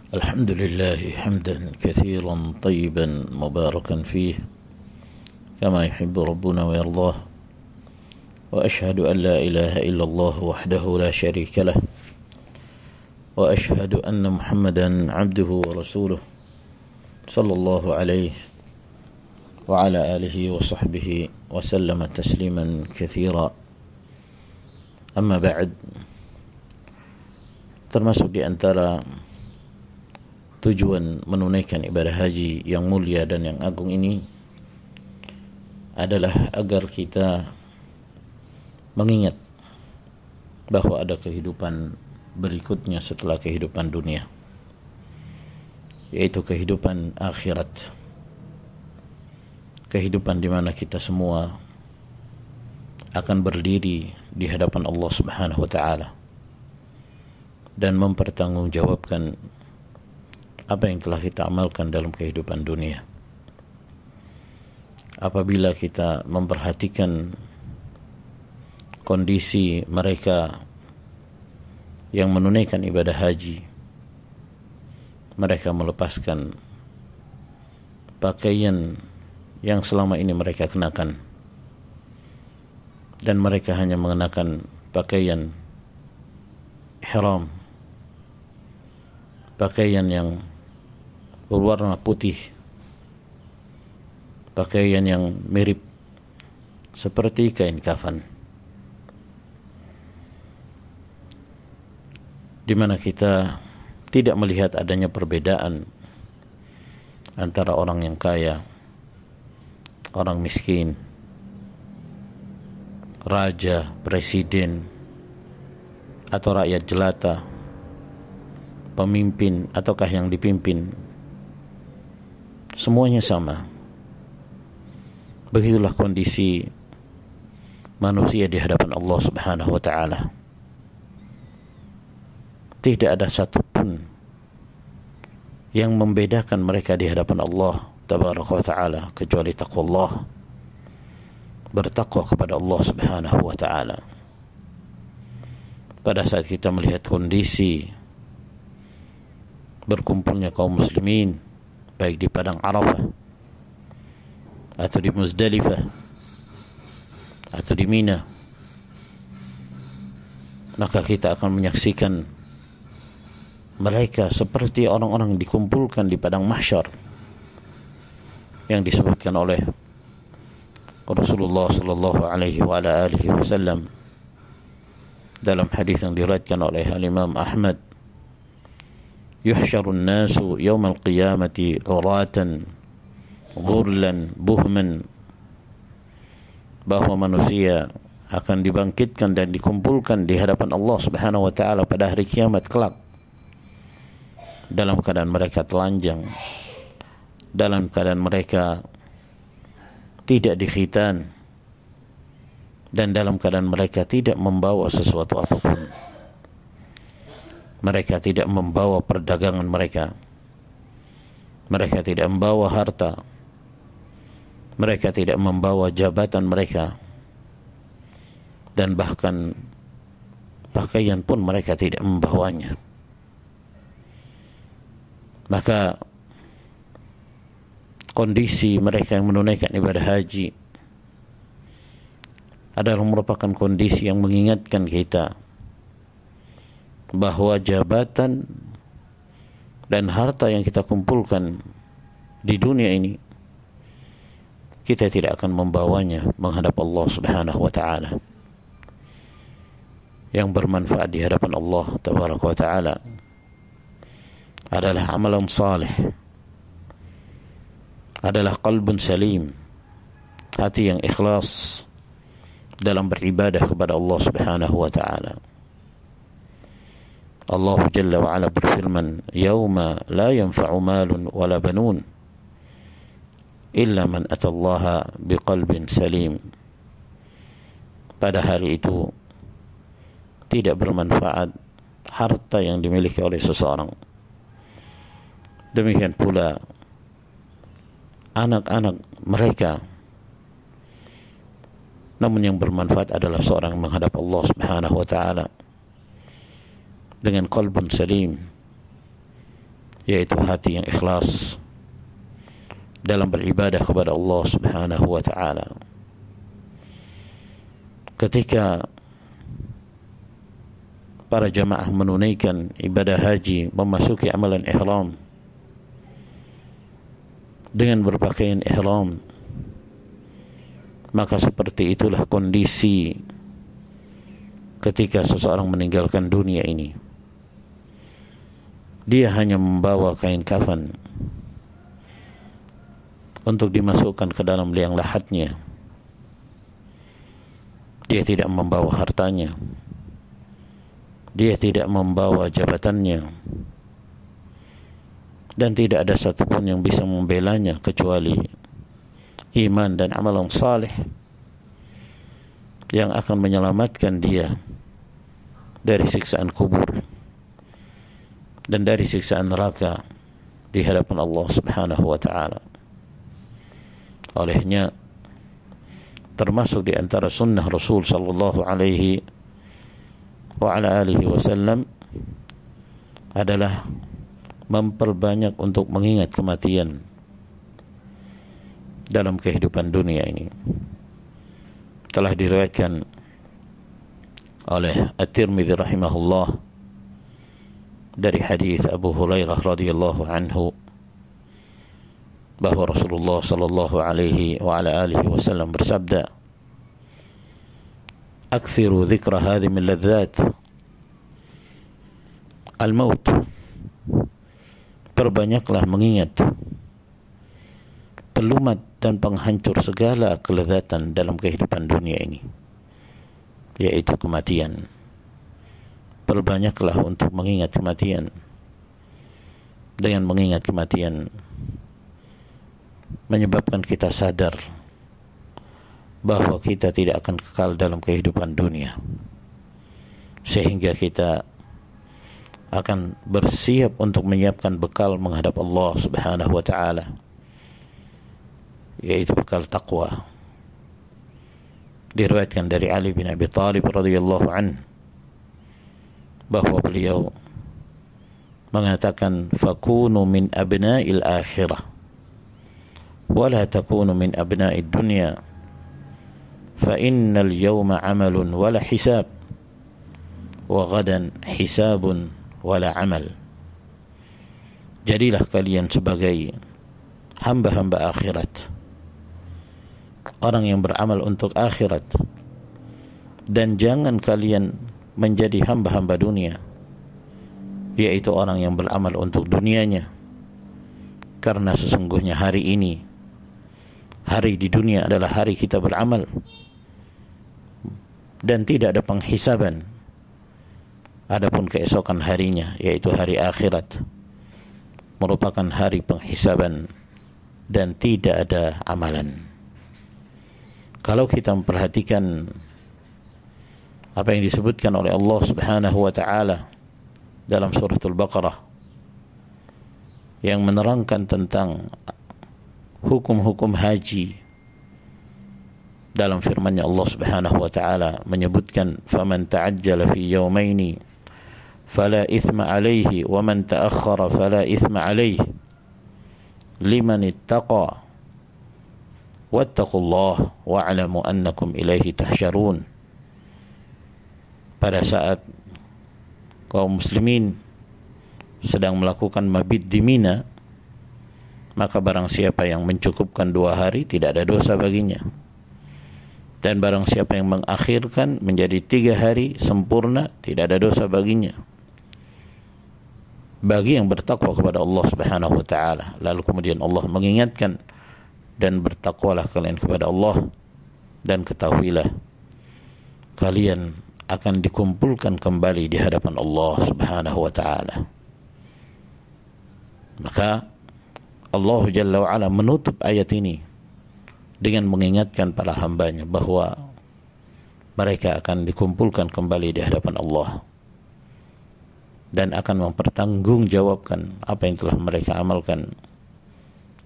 الحمد لله حمدا كثيرا طيبا مباركا فيه كما يحب ربنا ويرضاه وأشهد أن لا إله إلا الله وحده لا شريك له وأشهد أن محمدا عبده ورسوله صلى الله عليه وعلى آله وصحبه وسلم تسليما كثيرا. أما بعد, termasuk di antara tujuan menunaikan ibadah haji yang mulia dan yang agung ini adalah agar kita mengingat bahwa ada kehidupan berikutnya setelah kehidupan dunia, yaitu kehidupan akhirat, kehidupan di mana kita semua akan berdiri di hadapan Allah Subhanahu wa taala dan mempertanggungjawabkan apa yang telah kita amalkan dalam kehidupan dunia. Apabila kita memperhatikan kondisi mereka yang menunaikan ibadah haji, mereka melepaskan pakaian yang selama ini mereka kenakan dan mereka hanya mengenakan pakaian ihram, pakaian yang berwarna putih, pakaian yang mirip seperti kain kafan, di mana kita tidak melihat adanya perbedaan antara orang yang kaya, orang miskin, raja, presiden, atau rakyat jelata, pemimpin ataukah yang dipimpin. Semuanya sama. Begitulah kondisi manusia di hadapan Allah Subhanahu wa taala. Tidak ada satupun yang membedakan mereka di hadapan Allah Tabaraka wa taala kecuali taqwallah, bertakwa kepada Allah Subhanahu wa taala. Pada saat kita melihat kondisi berkumpulnya kaum muslimin baik di padang Arafah atau di Muzdalifah atau di Mina, maka kita akan menyaksikan mereka seperti orang-orang dikumpulkan di padang mahsyar yang disebutkan oleh Rasulullah sallallahu alaihi wa ala alihi wasallam dalam hadis yang diriwayatkan oleh Imam Ahmad, yuhsyarun nasu yawmal qiyamati uratan ghurlan buhman, bahwa manusia akan dibangkitkan dan dikumpulkan di hadapan Allah Subhanahu wa taala pada hari kiamat kelak dalam keadaan mereka telanjang, dalam keadaan mereka tidak dikhitan, dan dalam keadaan mereka tidak membawa sesuatu apapun. Mereka tidak membawa perdagangan mereka, mereka tidak membawa harta, mereka tidak membawa jabatan mereka, dan bahkan pakaian pun mereka tidak membawanya. Maka kondisi mereka yang menunaikan ibadah haji adalah merupakan kondisi yang mengingatkan kita bahwa jabatan dan harta yang kita kumpulkan di dunia ini, kita tidak akan membawanya menghadap Allah Subhanahu wa taala yang bermanfaat di hadapan Allah Tabaraka wa taala adalah amalan salih, adalah qalbun salim, hati yang ikhlas dalam beribadah kepada Allah Subhanahu wa taala. Allah Jalla wa Ala berfirman, "Yauma la yanfa'u malun wala banun illa man atallaha biqalbin salim." Pada hari itu tidak bermanfaat harta yang dimiliki oleh seseorang. Demikian pula anak-anak mereka. Namun yang bermanfaat adalah seorang yang menghadap Allah Subhanahu wa taala dengan qalbun salim, yaitu hati yang ikhlas dalam beribadah kepada Allah Subhanahu wa ta'ala. Ketika para jamaah menunaikan ibadah haji, memasuki amalan ihram dengan berpakaian ihram, maka seperti itulah kondisi ketika seseorang meninggalkan dunia ini. Dia hanya membawa kain kafan untuk dimasukkan ke dalam liang lahatnya. Dia tidak membawa hartanya, dia tidak membawa jabatannya, dan tidak ada satupun yang bisa membelanya kecuali iman dan amalan saleh yang akan menyelamatkan dia dari siksaan kubur dan dari siksaan neraka di hadapan Allah Subhanahu wa ta'ala. Olehnya termasuk di antara sunnah Rasul sallallahu alaihi wa ala alihi wasallam adalah memperbanyak untuk mengingat kematian dalam kehidupan dunia ini. Telah diriwayatkan oleh At-Tirmidzi rahimahullah dari hadis Abu Hurairah radhiyallahu anhu bahwa Rasulullah sallallahu alaihi wa ala alihi wasallam bersabda, "Aktsiru dzikra hadhihi min ladzat al-maut." Perbanyaklah mengingat pelumat dan penghancur segala kelezatan dalam kehidupan dunia ini, yaitu kematian. Perbanyaklah untuk mengingat kematian. Dengan mengingat kematian menyebabkan kita sadar bahwa kita tidak akan kekal dalam kehidupan dunia, sehingga kita akan bersiap untuk menyiapkan bekal menghadap Allah Subhanahu wa ta'ala, yaitu bekal taqwa. Diriwayatkan dari Ali bin Abi Thalib radhiyallahu anhu bahwa beliau mengatakan, "Fakunu min abna'il akhirah wa la takunu min abna'id dunya fa innal yawma 'amalun wa la hisab wa ghadan hisabun wa la 'amal." Jadilah kalian sebagai hamba-hamba akhirat, orang yang beramal untuk akhirat, dan jangan kalian menjadi hamba-hamba dunia, yaitu orang yang beramal untuk dunianya. Karena sesungguhnya hari ini, hari di dunia adalah hari kita beramal, dan tidak ada penghisaban. Adapun keesokan harinya, yaitu hari akhirat, merupakan hari penghisaban dan tidak ada amalan. Kalau kita memperhatikan apa yang disebutkan oleh Allah Subhanahu wa ta'ala dalam suratul Baqarah yang menerangkan tentang hukum-hukum haji, dalam firman-Nya Allah Subhanahu wa ta'ala menyebutkan, "Faman ta'ajjala fi yawmaini fala ithma alaihi wa man ta'akhkhara fala ithma alaihi liman ittaqa wattaqullah wa'lamu annakum ilaihi tuhsyarun." Pada saat kaum muslimin sedang melakukan mabit di Mina, maka barang siapa yang mencukupkan 2 hari tidak ada dosa baginya, dan barang siapa yang mengakhirkan menjadi 3 hari sempurna tidak ada dosa baginya, bagi yang bertakwa kepada Allah Subhanahu wa ta'ala. Lalu kemudian Allah mengingatkan, dan bertakwalah kalian kepada Allah, dan ketahuilah kalian akan dikumpulkan kembali di hadapan Allah Subhanahu wa ta'ala. Maka Allah Jalla wa'ala menutup ayat ini dengan mengingatkan para hambanya bahwa mereka akan dikumpulkan kembali di hadapan Allah dan akan mempertanggungjawabkan apa yang telah mereka amalkan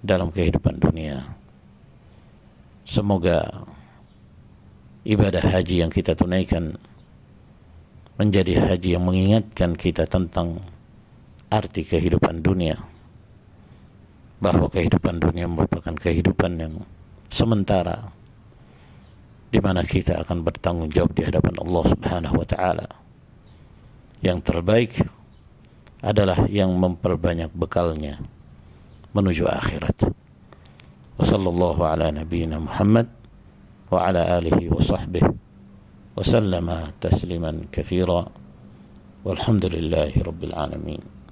dalam kehidupan dunia. Semoga ibadah haji yang kita tunaikan menjadi haji yang mengingatkan kita tentang arti kehidupan dunia, bahwa kehidupan dunia merupakan kehidupan yang sementara, di mana kita akan bertanggung jawab di hadapan Allah Subhanahu wa taala. Yang terbaik adalah yang memperbanyak bekalnya menuju akhirat. Wa sallallahu ala nabiyyina Muhammad wa ala alihi wa sahbihi wa sallama tasliman katsira. Walhamdulillahi rabbil alamin.